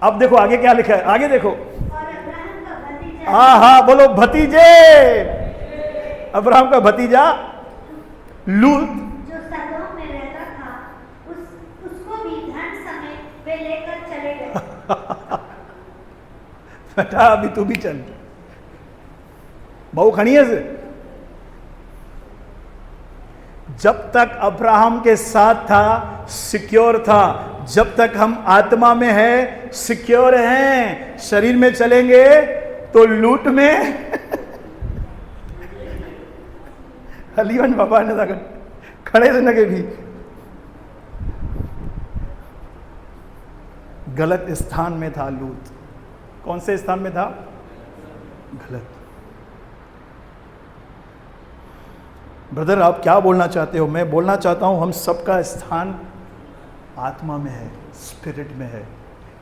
अब देखो आगे क्या लिखा है, आगे देखो। और अब्राहम का भतीजा हाँ बोलो भतीजे। अब्राहम का भतीजा लूत जो सदोम में रहता था उसको भी धन समेत वे लेकर चले गए। बेटा अभी तू भी चल, बहु खड़िए से। जब तक अब्राहम के साथ था सिक्योर था, जब तक हम आत्मा में है सिक्योर हैं। शरीर में चलेंगे तो लूट में अलीवन बाबा ने था खड़े से लगे भी गलत स्थान में था लूत। कौन से स्थान में था? गलत। ब्रदर आप क्या बोलना चाहते हो? मैं बोलना चाहता हूं हम सबका स्थान आत्मा में है, स्पिरिट में है,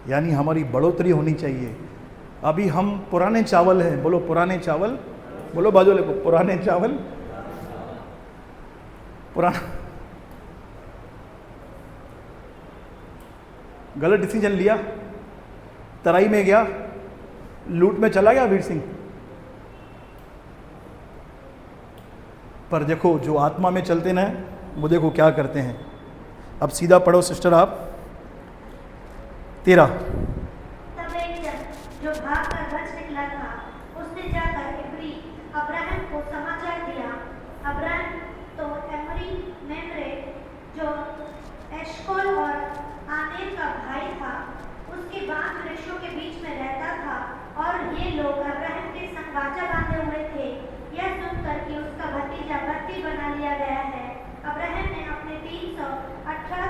यानी हमारी बढ़ोतरी होनी चाहिए। अभी हम पुराने चावल हैं, बोलो पुराने चावल, बोलो बाजू को पुराने चावल, पुराना। गलत डिसीजन लिया, तराई में गया, लूट में चला गया वीर सिंह। पर देखो जो आत्मा में चलते ना वो देखो क्या करते हैं। अब सीधा पढ़ो सिस्टर आप 13। तब एक जन जो भाग कर बच निकला था उसने जाकर इब्री अब्राहम को समाचार दिया। अब्राहम तो एमरी मेमरे जो एशकोल और आनेर का भाई था उसके बांध वृक्षों के बीच में रहता था, और ये लोग अब्राहम के संग वाचा बांधे हुए थे। यह सुनकर कि उसका भतीजा बत्ती बना लिया गया है, अब्राहम ने अपने 318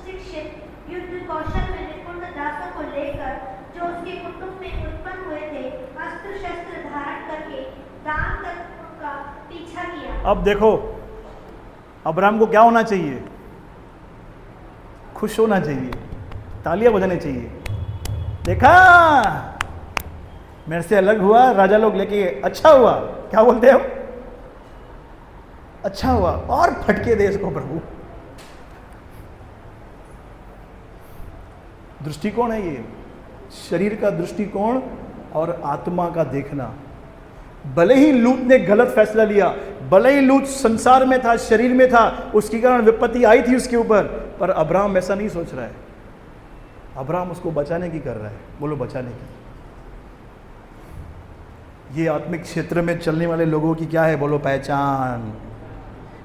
शिक्षित युद्ध कौशल में उन दासों को लेकर जो उसके कुटुंब में उत्पन्न हुए थे, अस्त्र शस्त्र धारण करके दान तक उनका पीछा किया। अब देखो, अब्राहम को क्या होना चाहिए? खुश होना चाहिए, तालियां बजानी चाहिए। देखा, मेरे से अलग हुआ, राजा लोग लेके, अच्छा हुआ। क्या बोलते हो? अच्छा हुआ, और फटके दे इसको प्रभु। दृष्टिकोण है ये, शरीर का दृष्टिकोण और आत्मा का देखना। भले ही लूत ने गलत फैसला लिया, भले ही लूत संसार में था, शरीर में था, उसके कारण विपत्ति आई थी उसके ऊपर, पर अब्राहम ऐसा नहीं सोच रहा है। अब्राहम उसको बचाने की कर रहा है। बोलो, बचाने की। ये आत्मिक क्षेत्र में चलने वाले लोगों की क्या है? बोलो, पहचान।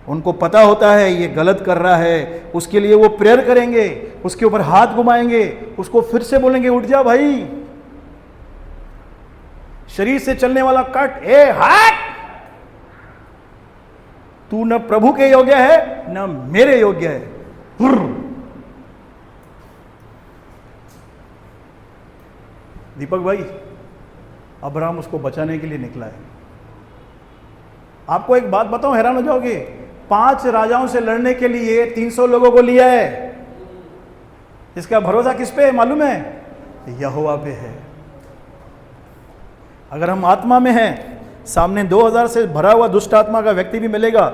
उनको पता होता है ये गलत कर रहा है, उसके लिए वो प्रेयर करेंगे, उसके ऊपर हाथ घुमाएंगे, उसको फिर से बोलेंगे उठ जा भाई, शरीर से चलने वाला कट, ए हट, तू न प्रभु के योग्य है न मेरे योग्य है। दीपक भाई, अब्राहम उसको बचाने के लिए निकला है। आपको एक बात बताऊं, हैरान हो जाओगे, 5 राजाओं से लड़ने के लिए 300 लोगों को लिया है। इसका भरोसा किस पे है मालूम है? यहोवा पे है। अगर हम आत्मा में हैं, सामने 2000 से भरा हुआ दुष्ट आत्मा का व्यक्ति भी मिलेगा,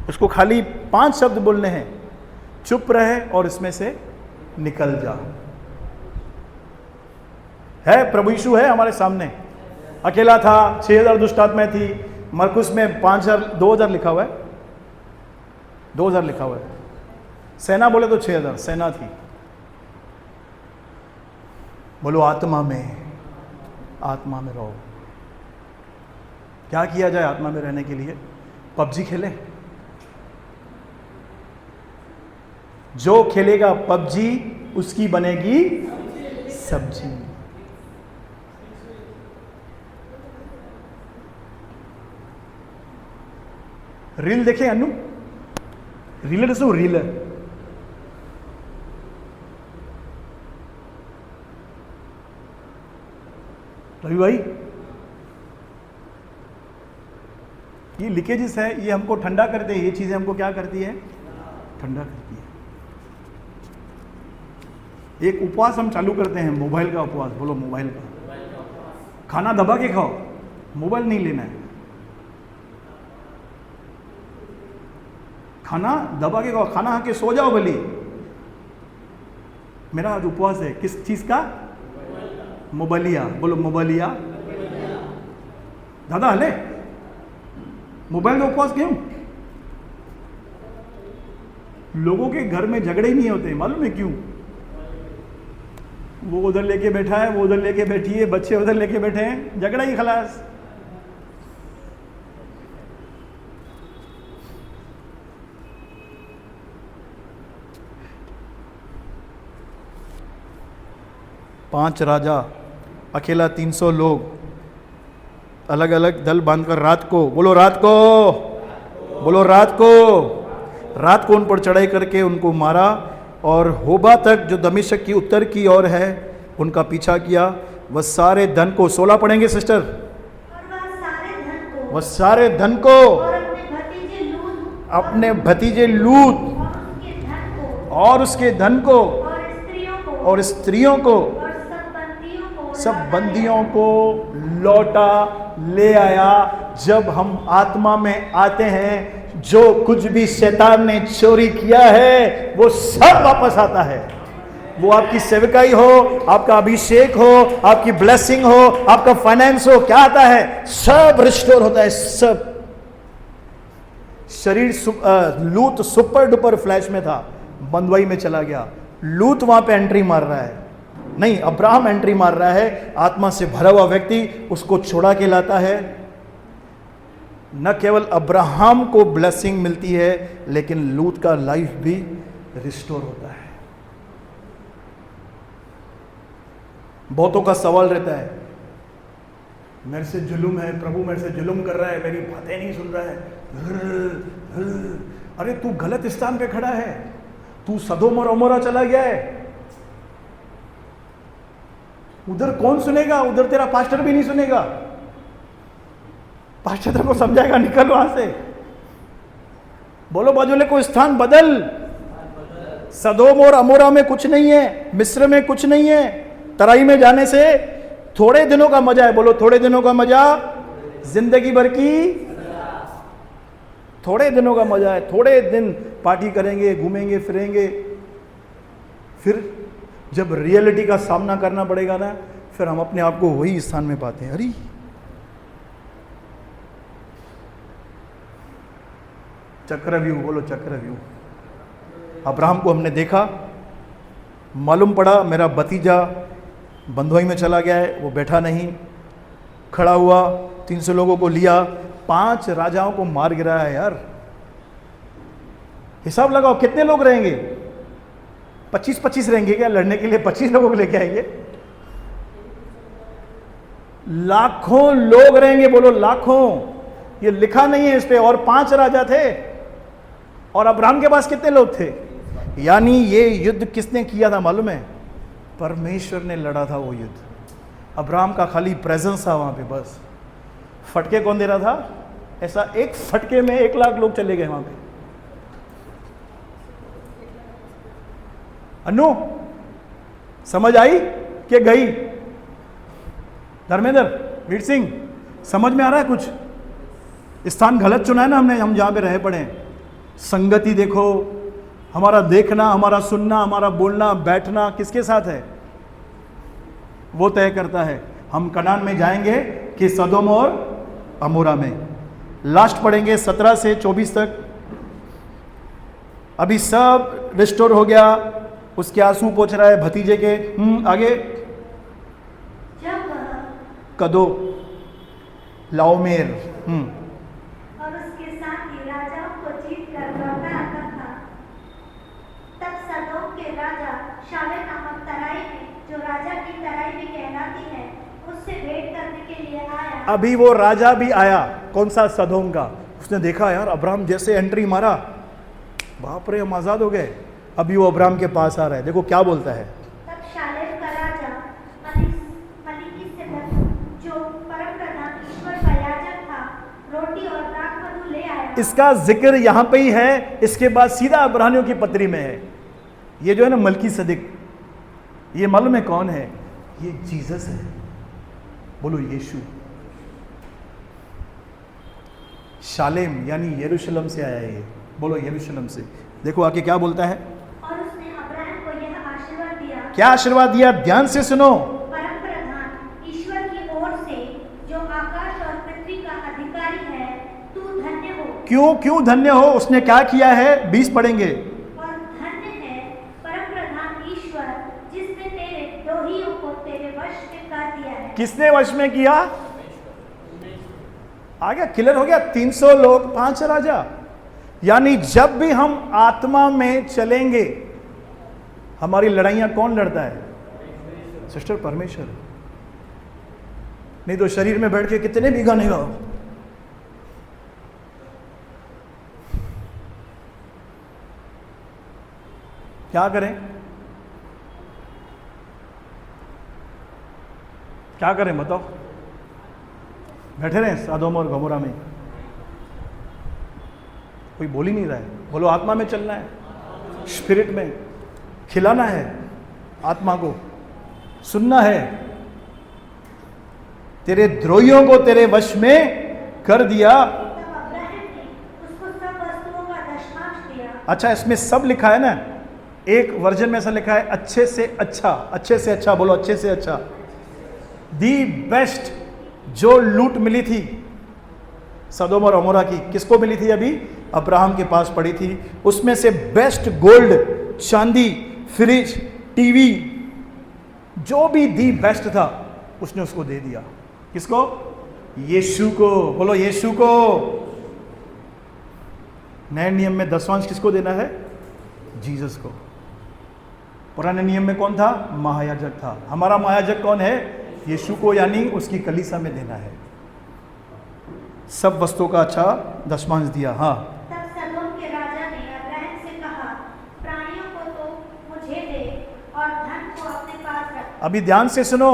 उसको खाली 5 शब्द बोलने हैं, चुप रहे और इसमें से निकल जा। है, प्रभु यीशु है हमारे सामने, अकेला था, 6000 दुष्ट आत्माएं थी। मरकुस में 2000 लिखा हुआ है, 2000 लिखा हुआ है। सेना बोले तो 6000 सेना थी। बोलो, आत्मा में, आत्मा में रहो। क्या किया जाए आत्मा में रहने के लिए? पबजी खेले। जो खेलेगा पबजी, उसकी बनेगी सब्जी। रील देखे अनु? रीलर सो रीलर रवि भाई, ये लीकेजेस है, ये हमको ठंडा करते हैं। ये चीजें हमको क्या करती है? ठंडा करती है। एक उपवास हम चालू करते हैं, मोबाइल का उपवास। बोलो, मोबाइल का। खाना दबा के खाओ, मोबाइल नहीं लेना है। खाना दबा के खाओ, खाना खा के सो जाओ भली। मेरा आज उपवास है, किस चीज का? मोबाइलिया। बोलो, मोबाइलिया। दादा हले, मोबाइल का उपवास क्यों? लोगों के घर में झगड़े ही नहीं होते, मालूम है क्यों? वो उधर लेके बैठा है, वो उधर लेके बैठी है, बच्चे उधर लेके बैठे हैं, झगड़ा ही खलास। पांच राजा, अकेला 300 लोग, अलग अलग दल बांधकर रात को, बोलो रात को, बोलो रात को, रात को उन पर चढ़ाई करके उनको मारा और होबा तक जो दमिश्क की उत्तर की ओर है उनका पीछा किया। वह सारे धन को, 16 पढ़ेंगे सिस्टर, वह सारे धन को, अपने भतीजे लूत और उसके धन को और स्त्रियों को, सब बंदियों को लौटा ले आया। जब हम आत्मा में आते हैं, जो कुछ भी शैतान ने चोरी किया है वो सब वापस आता है। वो आपकी सेवकाई हो, आपका अभिषेक हो, आपकी ब्लेसिंग हो, आपका फाइनेंस हो, क्या आता है? सब रिस्टोर होता है, सब। शरीर लूत सुपर डुपर फ्लैश में था, बंदवाई में चला गया। लूत वहां पे एंट्री मार रहा है, नहीं, अब्राहम एंट्री मार रहा है। आत्मा से भरा हुआ व्यक्ति उसको छोड़ा के लाता है। न केवल अब्राहम को ब्लेसिंग मिलती है, लेकिन लूत का लाइफ भी रिस्टोर होता है। बहुतों का सवाल रहता है, मेरे से जुल्म है, प्रभु मेरे से जुल्म कर रहा है, मेरी बातें नहीं सुन रहा है। अरे तू गलत स्थान पे खड़ा है, तू सदोम और अमोरा चला गया है। उधर कौन सुनेगा? उधर तेरा पास्टर भी नहीं सुनेगा। पास्टर तेरे को समझाएगा निकल वहां से। बोलो बाजूले को स्थान बदल। सदोम और अमोरा में कुछ नहीं है, मिस्र में कुछ नहीं है। तराई में जाने से थोड़े दिनों का मजा है। बोलो थोड़े दिनों का मजा, जिंदगी भर की थोड़े दिनों का मजा है। थोड़े दिन पार्टी करेंगे, घूमेंगे फिरेंगे, फिर जब रियलिटी का सामना करना पड़ेगा ना, फिर हम अपने आप को वही स्थान में पाते हैं। अरे चक्रव्यूह, बोलो चक्रव्यूह। अब्राहम को हमने देखा, मालूम पड़ा मेरा भतीजा बंधुआई में चला गया है, वो बैठा नहीं, खड़ा हुआ, 300 लोगों को लिया, 5 राजाओं को मार गिराया है। यार हिसाब लगाओ कितने लोग रहेंगे? 25-25 रहेंगे क्या लड़ने के लिए? 25 लोगों को लेके आएंगे? लाखों लोग रहेंगे। बोलो लाखों। ये लिखा नहीं है इस पे। और 5 राजा थे, और अब्राहम के पास कितने लोग थे? यानी ये युद्ध किसने किया था मालूम है? परमेश्वर ने लड़ा था वो युद्ध। अब्राहम का खाली प्रेजेंस था वहां पे बस। फटके कौन दे रहा था? ऐसा एक फटके में 1 लाख लोग चले गए वहां पे। अनु समझ आई कि गई? धर्मेंद्र, वीर सिंह, समझ में आ रहा है कुछ? स्थान गलत चुना है ना हमने, हम जहां पे रहे पड़े हैं। संगति देखो, हमारा देखना, हमारा सुनना, हमारा बोलना, बैठना किसके साथ है वो तय करता है हम कनान में जाएंगे कि सदोम और अमोरा में। लास्ट पढ़ेंगे 17 से 24 तक। अभी सब रिस्टोर हो गया, उसके आंसू पोंछ रहा है भतीजे के। आगे जब कदो लाओमेर और उसके साथी राजाओं को जीत कर लौटा आता था, तब सदोम के राजा शाले नामक तराई में, जो राजा की तराई भी कहलाती है, उससे भेंट करने के लिए आया। अभी वो राजा भी आया। कौन सा? सदोम का। उसने देखा यार अब्राहम जैसे एंट्री मारा, बाप रे हम आजाद हो गए। अभी वो अब्राहम के पास आ रहा है। देखो क्या बोलता है। तब शालेम का राजा मलिकिसेदक, जो परमप्रधान ईश्वर का याजक था, रोटी और दाखमधु ले आया। इसका जिक्र यहां पे ही है, इसके बाद सीधा अब्रानियों की पत्री में है। ये जो है ना मलकीसदिक, ये मालूम है कौन है? ये जीसस है। बोलो यीशु। शालेम यानी यरूशलेम से आया है ये। बोलो यरूशलेम से। देखो आगे क्या बोलता है। और उसने अब्राहम को यह आशीर्वाद दिया। क्या आशीर्वाद दिया? ध्यान से सुनो। परमप्रधान ईश्वर की ओर से, जो आकाश और पृथ्वी का अधिकारी है, तू धन्य हो। क्यों धन्य हो? उसने क्या किया है? 20 पढ़ेंगे। और धन्य है परमप्रधान ईश्वर, जिसने तेरे द्रोहियों को तेरे वश में कर दिया है। किसने वश में किया? आ गया, क्लियर हो गया। 300 लोग, 5 राजा। यानी जब भी हम आत्मा में चलेंगे, हमारी लड़ाइयां कौन लड़ता है? सिस्टर परमेश्वर। नहीं तो शरीर में बैठ के कितने भी गाने गाओ। क्या करें? क्या करें बताओ? बैठे रहे सदोम और गमोरा में, कोई बोल ही नहीं रहा है। बोलो आत्मा में चलना है, स्पिरिट में खिलाना है, आत्मा को सुनना है। तेरे द्रोहियों को तेरे वश में कर दिया। तब अब्राहम ने उसको सब वस्तुओं का दशमांश दिया। अच्छा, इसमें सब लिखा है ना। एक वर्जन में ऐसा लिखा है अच्छे से अच्छा। अच्छे से अच्छा, बोलो अच्छे से अच्छा। दी बेस्ट जो लूट मिली थी सदोम और अमोरा की, किसको मिली थी? अभी अब्राहम के पास पड़ी थी। उसमें से बेस्ट गोल्ड, चांदी, फ्रिज, टीवी, जो भी दी बेस्ट था उसने उसको दे दिया। किसको? यीशु को। बोलो यीशु को। नए नियम में दसवांश किसको देना है? जीसस को। पुराने नियम में कौन था? महायाजक था। हमारा महायाजक कौन है? यीशु को, यानी उसकी कलीसिया में देना है। सब वस्तुओं का अच्छा दशमांश दिया। हाँ, तब सदोम के राजा ने अब्राहम से कहा, प्राणियों को तो मुझे दे और धन को अपने पास रख। अभी ध्यान से सुनो।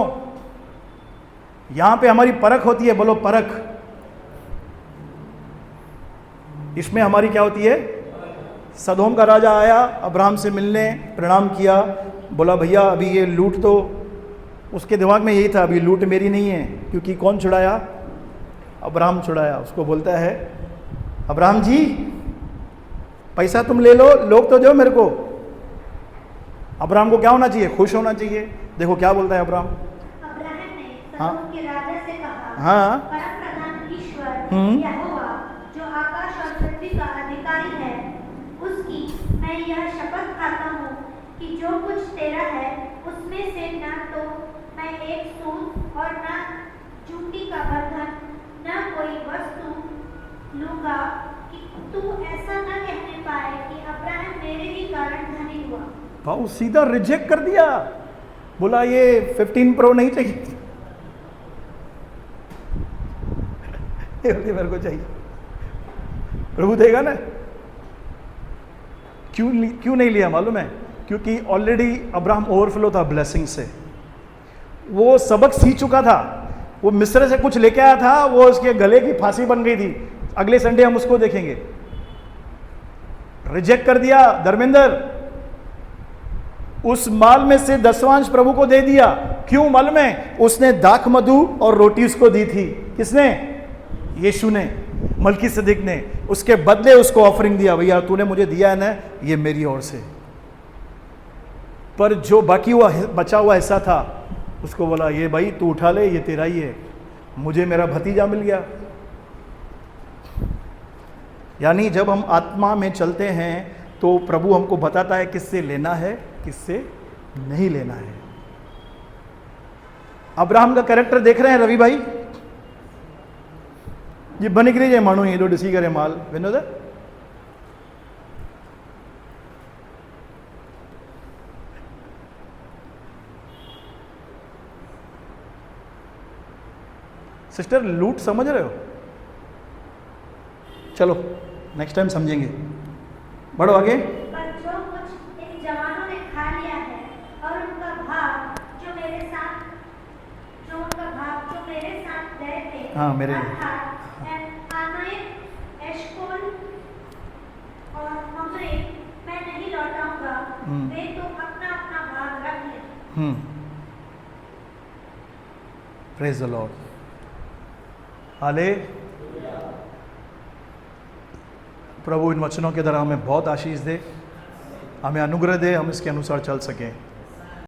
यहां पे हमारी परख होती है, बोलो परख। इसमें हमारी क्या होती है? सदोम का राजा आया अब्राहम से मिलने, प्रणाम किया, बोला भैया अभी ये लूट, तो उसके दिमाग में यही था अभी लूट मेरी नहीं है, क्योंकि कौन छुड़ाया? अब्राहम छुड़ाया। उसको बोलता है अब्राहम जी पैसा तुम ले लो, लोग तो दो मेरे को। अब्राहम को क्या होना चाहिए? खुश होना चाहिए। देखो क्या बोलता है अब्राहम। अब्राहम ने हाँ। सदोम के राजा से कहा, हाँ। परम प्रधान ईश्वर हम्म। यहोवा जो आकाश और पृथ्वी का अधिकारी है, उसकी मैं यह शपथ खाता हूँ कि जो कुछ तेरा है उसमें से न तो मैं एक सूत और न जूती का बंधन न कोई वस्तु लूंगा, कि तू ऐसा न कहने पाए कि अब्राहम मेरे ही कारण धनी हुआ। भाव सीधा रिजेक्ट कर दिया, बोला ये 15 प्रो नहीं चाहिए, ये मेरे को चाहिए। प्रभु देगा ना। क्यों नहीं लिया मालूम है? क्योंकि ऑलरेडी अब्राहम ओवरफ्लो था ब्लेसिंग से, वो सबक सीख चुका था। वो मिस्र से कुछ लेके आया था, वो उसके गले की फांसी बन गई थी। अगले संडे हम उसको देखेंगे। रिजेक्ट कर दिया धर्मेंद्र। उस माल में से 10वांश प्रभु को दे दिया। क्यों मालूम है? उसने दाख मधु और रोटी उसको दी थी। किसने? यीशु ने, मलकीसदिक ने। उसके बदले उसको ऑफरिंग दिया, भैया तूने मुझे दिया है ना, ये मेरी ओर से। पर जो बाकी हुआ बचा हुआ हिस्सा था, उसको बोला ये भाई तू उठा ले, ये तेरा ही है, मुझे मेरा भतीजा मिल गया। यानी जब हम आत्मा में चलते हैं तो प्रभु हमको बताता है किससे लेना है, किससे नहीं लेना है। अब्राहम का कैरेक्टर देख रहे हैं रवि भाई? ये बनी करी मानू ये ॾिसी करे माल विनोद। सिस्टर लूट समझ रहे हो? चलो नेक्स्ट टाइम समझेंगे। बढ़ो आगे। पर जो कुछ इन जवानों ने खा लिया है और उनका भाग जो मेरे साथ गए थे, हाँ, मेरे अर्थात आनोत, एशकोल और मम्रे, मैं नहीं लौटाऊंगा। वे तो अपना अपना भाग रख लें। Praise the Lord. हाले प्रभु इन वचनों के द्वारा हमें बहुत आशीष दे, हमें अनुग्रह दे, हम इसके अनुसार चल सकें।